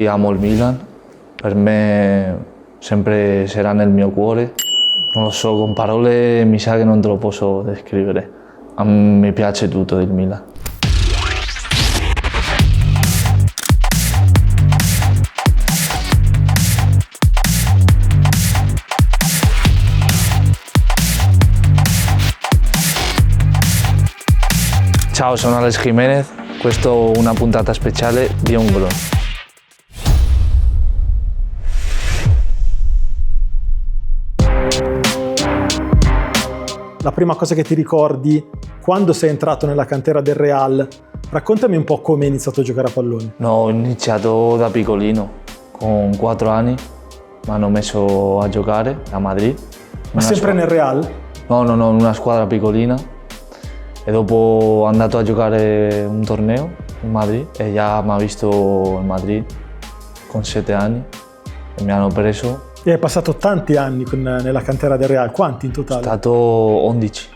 Io amo il Milan, per me sempre sarà nel mio cuore. Non lo so, con parole mi sa che non te lo posso descrivere. A me mi piace tutto del Milan. Ciao, sono Alex Jimenez, questa è una puntata speciale di Un Gol. La prima cosa che ti ricordi quando sei entrato nella cantera del Real, raccontami un po' come hai iniziato a giocare a pallone. No, ho iniziato da piccolino, con 4 anni mi hanno messo a giocare a Madrid. Ma sempre nel Real? No, in una squadra piccolina. E dopo è andato a giocare un torneo in Madrid e già mi ha visto in Madrid con 7 anni e mi hanno preso. E hai passato tanti anni nella cantera del Real, quanti in totale? È stato 11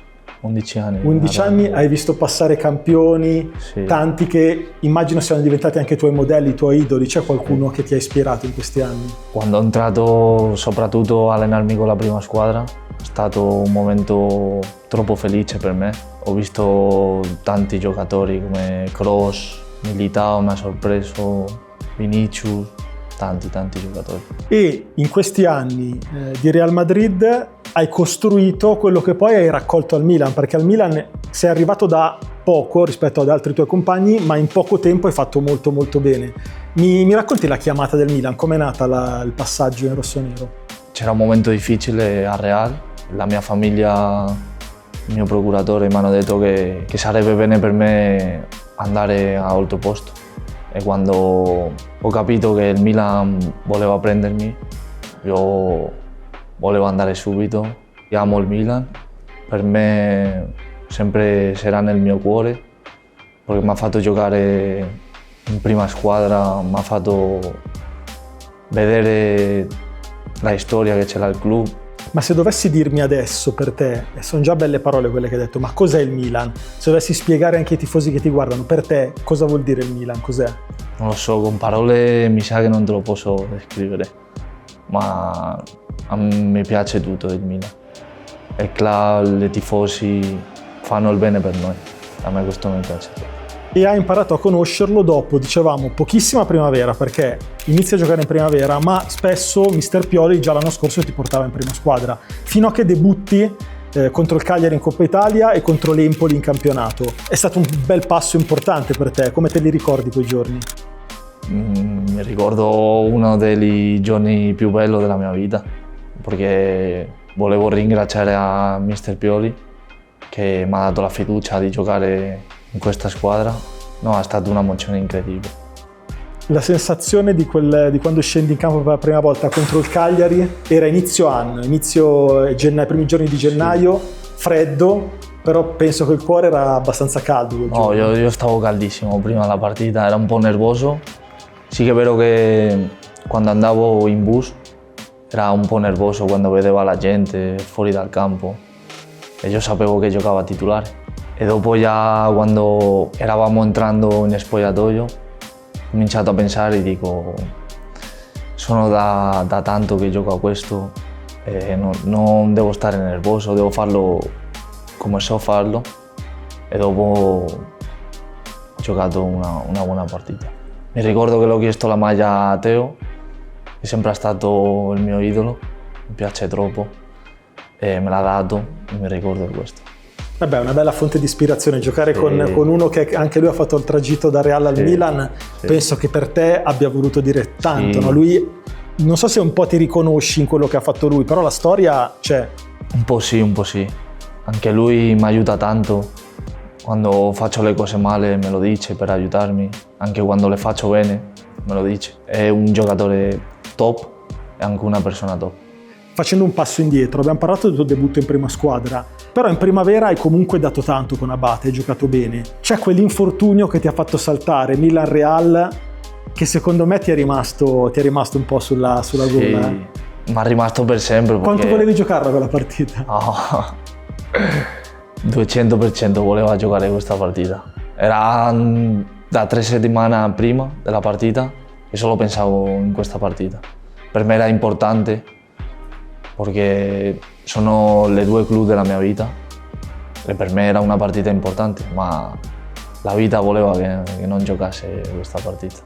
anni. 11 anni, hai visto passare campioni, sì. Tanti che immagino siano diventati anche i tuoi modelli, i tuoi idoli. C'è qualcuno che ti ha ispirato in questi anni? Quando ho entrato soprattutto a allenarmi con la prima squadra è stato un momento troppo felice per me. Ho visto tanti giocatori come Kroos, Militao mi ha sorpreso, Vinicius, tanti giocatori. E in questi anni di Real Madrid hai costruito quello che poi hai raccolto al Milan, perché al Milan sei arrivato da poco rispetto ad altri tuoi compagni, ma in poco tempo hai fatto molto bene. Mi racconti la chiamata del Milan? Com'è nata il passaggio in rossonero? C'era un momento difficile a Real, la mia famiglia, il mio procuratore mi hanno detto che sarebbe bene per me andare a altro posto. E quando ho capito che il Milan voleva prendermi, io volevo andare subito. Io amo il Milan, per me sempre sarà nel mio cuore, perché mi ha fatto giocare in prima squadra, mi ha fatto vedere la storia che c'era al club. Ma se dovessi dirmi adesso per te, e sono già belle parole quelle che hai detto, ma cos'è il Milan? Se dovessi spiegare anche ai tifosi che ti guardano, per te cosa vuol dire il Milan? Cos'è? Non lo so, con parole mi sa che non te lo posso descrivere, ma a me mi piace tutto del Milan. Il club, i tifosi fanno il bene per noi, a me questo mi piace. E hai imparato a conoscerlo dopo, dicevamo, pochissima primavera, perché inizi a giocare in primavera, ma spesso Mister Pioli già l'anno scorso ti portava in prima squadra, fino a che debutti contro il Cagliari in Coppa Italia e contro l'Empoli in campionato. È stato un bel passo importante per te, come te li ricordi quei giorni? Mi ricordo uno dei giorni più belli della mia vita, perché volevo ringraziare a Mister Pioli che mi ha dato la fiducia di giocare in questa squadra. No, è stata un'emozione incredibile. La sensazione di quando scendi in campo per la prima volta contro il Cagliari era inizio anno, i primi giorni di gennaio, sì. Freddo, però penso che il cuore era abbastanza caldo. No, io stavo caldissimo prima della partita, ero un po' nervoso. Sì che è vero che quando andavo in bus era un po' nervoso quando vedevo la gente fuori dal campo e io sapevo che giocava titolare. E dopo già quando eravamo entrando in spogliatoio ho cominciato a pensare e dico sono da tanto che gioco a questo e non devo stare nervoso, devo farlo come so farlo e dopo ho giocato una buona partita. Mi ricordo che l'ho chiesto la maglia a Teo, che è sempre stato il mio idolo, mi piace troppo e me l'ha dato e mi ricordo di questo. Vabbè, è una bella fonte di ispirazione, giocare con uno che anche lui ha fatto il tragitto da Real al Milan, penso che per te abbia voluto dire tanto, no? Lui, non so se un po' ti riconosci in quello che ha fatto lui, però la storia c'è. Un po' sì. Anche lui mi aiuta tanto, quando faccio le cose male me lo dice per aiutarmi, anche quando le faccio bene me lo dice. È un giocatore top e anche una persona top. Facendo un passo indietro, abbiamo parlato del tuo debutto in prima squadra, però in primavera hai comunque dato tanto con Abate, hai giocato bene. C'è quell'infortunio che ti ha fatto saltare, Milan-Real, che secondo me ti è rimasto un po' sulla gola. Mi è rimasto per sempre. Quanto volevi giocarla quella partita? No, 200% voleva giocare questa partita. Era da 3 settimane prima della partita Io solo pensavo in questa partita. Per me era importante perché sono le due club della mia vita e per me era una partita importante, ma la vita voleva che non giocasse questa partita.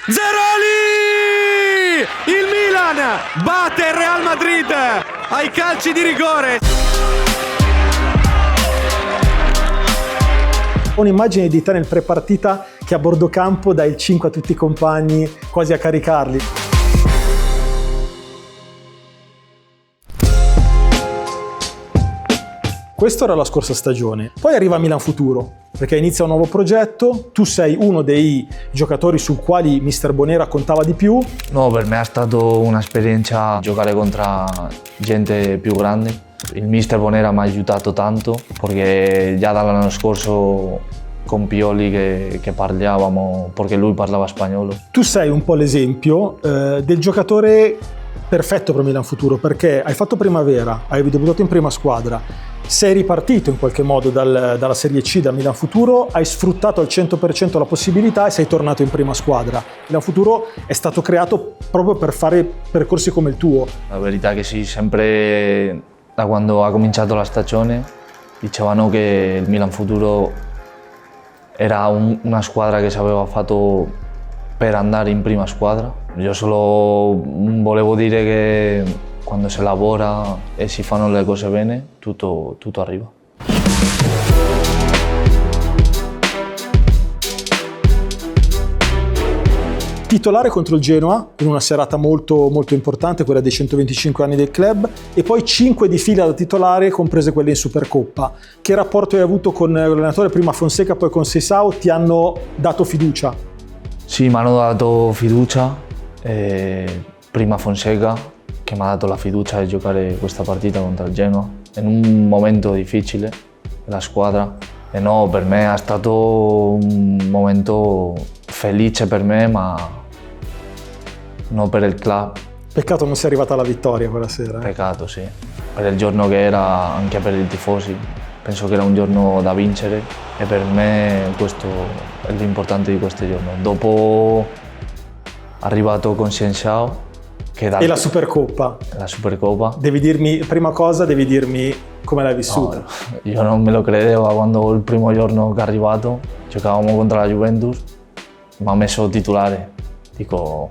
Zeroli! Il Milan batte il Real Madrid ai calci di rigore. Un'immagine di te nel pre-partita che a bordo campo dai il 5 a tutti i compagni, quasi a caricarli. Questo era la scorsa stagione. Poi arriva Milan Futuro, perché inizia un nuovo progetto, tu sei uno dei giocatori sul quali Mister Bonera contava di più. No, per me è stata un'esperienza giocare contro gente più grande. Il Mister Bonera mi ha aiutato tanto perché già dall'anno scorso con Pioli che parlavamo, perché lui parlava spagnolo. Tu sei un po' l'esempio del giocatore perfetto per Milan Futuro, perché hai fatto primavera, hai debuttato in prima squadra, sei ripartito in qualche modo dalla Serie C, da Milan Futuro, hai sfruttato al 100% la possibilità e sei tornato in prima squadra. Milan Futuro è stato creato proprio per fare percorsi come il tuo. La verità è che sì, sempre da quando ha cominciato la stagione dicevano che il Milan Futuro era una squadra che si aveva fatto per andare in prima squadra. Io solo volevo dire che quando si lavora e si fanno le cose bene, tutto arriva. Titolare contro il Genoa in una serata molto, molto importante, quella dei 125 anni del club, e poi 5 di fila da titolare, comprese quelle in Supercoppa. Che rapporto hai avuto con l'allenatore, prima Fonseca poi con Seisao? Ti hanno dato fiducia? Sì, mi hanno dato fiducia, prima Fonseca che mi ha dato la fiducia di giocare questa partita contro il Genoa in un momento difficile della squadra. E no, per me è stato un momento felice per me, ma non per il club. Peccato non sia arrivata la vittoria quella sera. Peccato, sì. Per il giorno che era, anche per i tifosi. Penso che era un giorno da vincere e per me questo è l'importante di questo giorno. Dopo arrivato con Seisao. E la Supercoppa? La Supercoppa. Prima cosa devi dirmi come l'hai vissuta. No, io non me lo credevo quando il primo giorno che è arrivato, giocavamo contro la Juventus, mi ha messo titolare. Dico,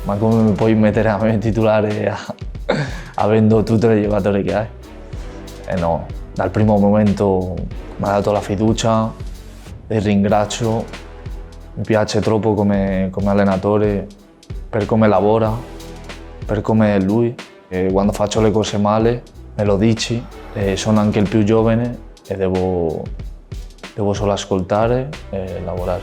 ma come mi puoi mettere a me titolare avendo tutti i giocatori che hai? E no, dal primo momento mi ha dato la fiducia, il ringrazio, mi piace troppo come allenatore, per come lavora, per come è lui. E quando faccio le cose male me lo dici, e sono anche il più giovane e devo solo ascoltare e lavorare.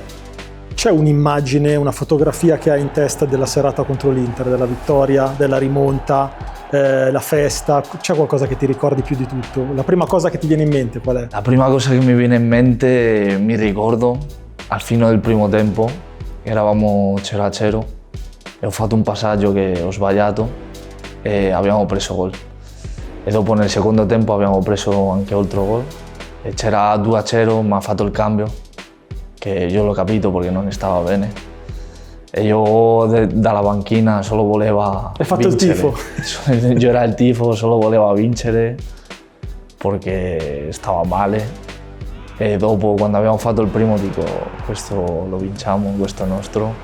C'è un'immagine, una fotografia che hai in testa della serata contro l'Inter, della vittoria, della rimonta, la festa? C'è qualcosa che ti ricordi più di tutto? La prima cosa che ti viene in mente qual è? La prima cosa che mi viene in mente, mi ricordo, al fine del primo tempo, eravamo 0-0 e ho fatto un passaggio che ho sbagliato e abbiamo preso gol. E dopo nel secondo tempo abbiamo preso anche altro gol e c'era 2-0, mi ha fatto il cambio, che io l'ho capito perché non stava bene. E io dalla panchina solo voleva Hai fatto vincere. il tifo? Io era il tifo, solo voleva vincere perché stava male. E dopo, quando abbiamo fatto il primo, dico, questo lo vinciamo, questo è nostro.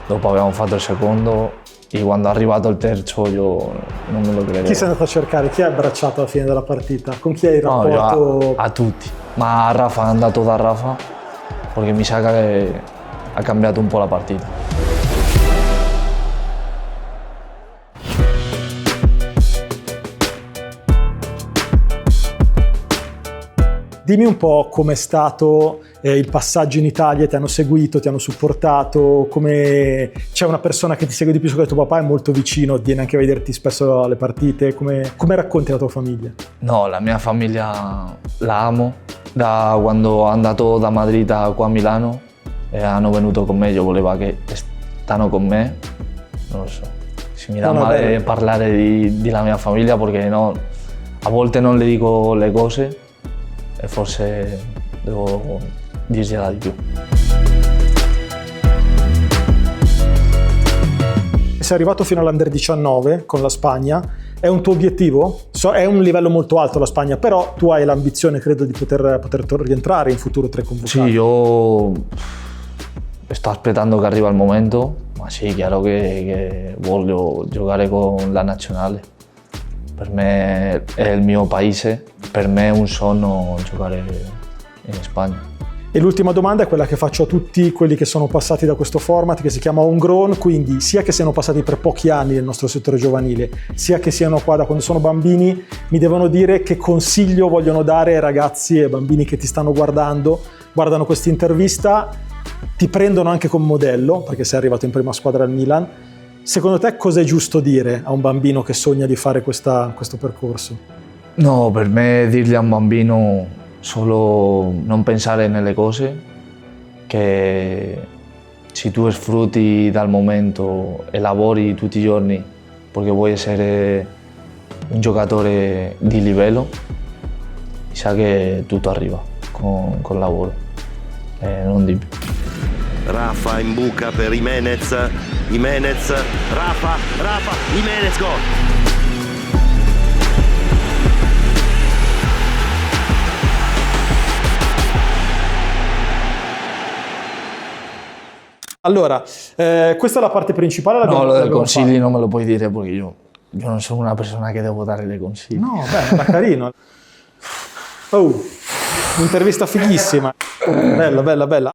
Dopo abbiamo fatto il secondo e quando è arrivato il terzo io non me lo credevo. Chi sei andato a cercare? Chi hai abbracciato alla fine della partita? Con chi hai il rapporto? No, a tutti, ma a Rafa, è andato da Rafa perché mi sa che ha cambiato un po' la partita. Dimmi un po' com'è stato il passaggio in Italia, ti hanno seguito, ti hanno supportato, come c'è una persona che ti segue di più, so che tuo papà è molto vicino, viene anche a vederti spesso alle partite, come racconti la tua famiglia? No, la mia famiglia la amo, da quando è andato da Madrid qua a Milano e hanno venuto con me, io volevo che stanno con me, non lo so, si mi dà male parlare di la mia famiglia perché no, a volte non le dico le cose e forse devo dirgliela di più. sei arrivato fino all'Under 19 con la Spagna, è un tuo obiettivo? È un livello molto alto la Spagna, però tu hai l'ambizione, credo, di poter rientrare in futuro tra i convocati. Sì, yo sto aspettando che arriva il momento, ma sì, chiaro che voglio giocare con la nazionale. Per me è il mio paese, per me è un sogno giocare in Spagna. E l'ultima domanda è quella che faccio a tutti quelli che sono passati da questo format, che si chiama Homegrown, quindi sia che siano passati per pochi anni nel nostro settore giovanile, sia che siano qua da quando sono bambini, mi devono dire che consiglio vogliono dare ai ragazzi e bambini che ti stanno guardando, guardano questa intervista, ti prendono anche come modello, perché sei arrivato in prima squadra al Milan. Secondo te cosa è giusto dire a un bambino che sogna di fare questo percorso? No, per me dirgli a un bambino solo non pensare nelle cose, che se tu sfrutti dal momento e lavori tutti i giorni perché vuoi essere un giocatore di livello, sa che tutto arriva con lavoro, non di più. Rafa in buca per Jimenez, Rafa, Jimenez, gol! Allora, questa è la parte principale. No, lo dei consigli non me lo puoi dire perché io non sono una persona che devo dare dei consigli. No, beh, era carino. Oh, un'intervista fighissima. Bella.